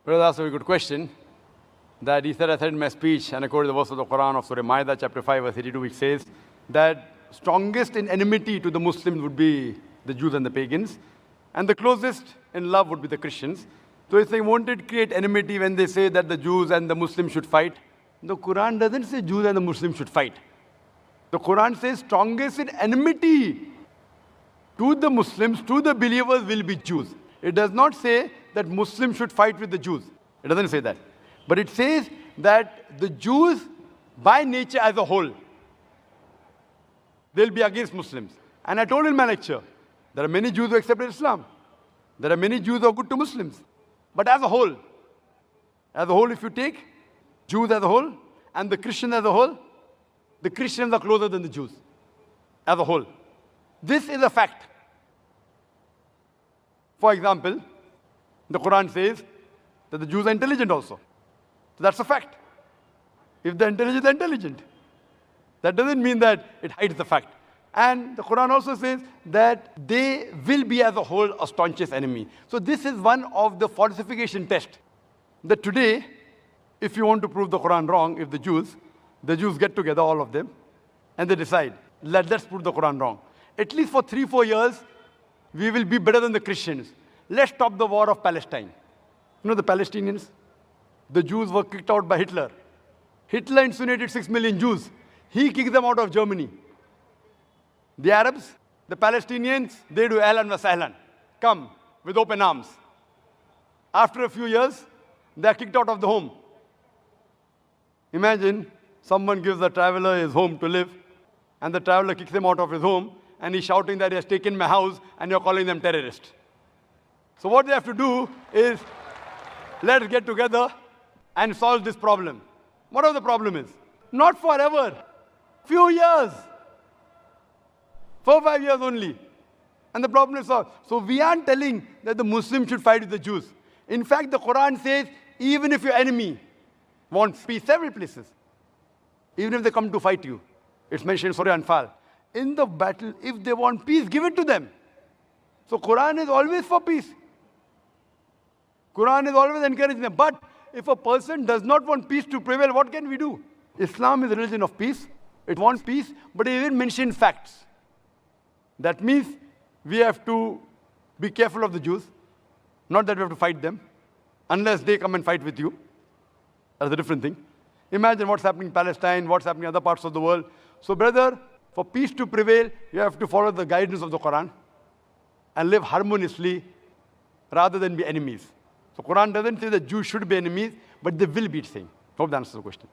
Brother asked a very good question. That he said, I said in my speech, and according to the verse of the Quran of Surah Ma'idah, chapter 5, verse 82, which says that strongest in enmity to the Muslims would be the Jews and the pagans, and the closest in love would be the Christians. So if they wanted to create enmity when they say that the Jews and the Muslims should fight, the Quran doesn't say Jews and the Muslims should fight. The Quran says strongest in enmity to the Muslims, to the believers will be Jews. It does not say that Muslims should fight with the Jews. It doesn't say that. But it says that the Jews, by nature as a whole, they'll be against Muslims. And I told in my lecture, there are many Jews who accepted Islam. There are many Jews who are good to Muslims. But as a whole, if you take Jews as a whole and the Christians as a whole, the Christians are closer than the Jews as a whole. This is a fact. For example, the Quran says that the Jews are intelligent also. So that's a fact. If they're intelligent, they're intelligent. That doesn't mean that it hides the fact. And the Quran also says that they will be as a whole a staunchest enemy. So this is one of the falsification tests. That today, if you want to prove the Quran wrong, if the Jews get together, all of them, and they decide, let's prove the Quran wrong. At least for 3-4 years, we will be better than the Christians. Let's stop the war of Palestine. You know the Palestinians? The Jews were kicked out by Hitler. Hitler incinerated 6 million Jews. He kicked them out of Germany. The Arabs, the Palestinians, they do ahlan wa sahlan. Come with open arms. After a few years, they are kicked out of the home. Imagine someone gives a traveler his home to live, and the traveler kicks him out of his home, and he's shouting that he has taken my house, and you're calling them terrorists. So what they have to do is, let's get together and solve this problem. Whatever the problem is. Not forever. Few years. 4-5 years only. And the problem is solved. So we aren't telling that the Muslims should fight with the Jews. In fact, the Quran says, even if your enemy wants peace, several places, even if they come to fight you, it's mentioned in Surah Anfal, in the battle, if they want peace, give it to them. So Quran is always for peace. Quran is always encouraging them. But if a person does not want peace to prevail, what can we do? Islam is a religion of peace. It wants peace, but it even mentions facts. That means we have to be careful of the Jews. Not that we have to fight them, unless they come and fight with you. That's a different thing. Imagine what's happening in Palestine, what's happening in other parts of the world. So brother, for peace to prevail, you have to follow the guidance of the Quran and live harmoniously rather than be enemies. So Quran doesn't say that Jews should be enemies, but they will be, it's saying. Hope that answers the question.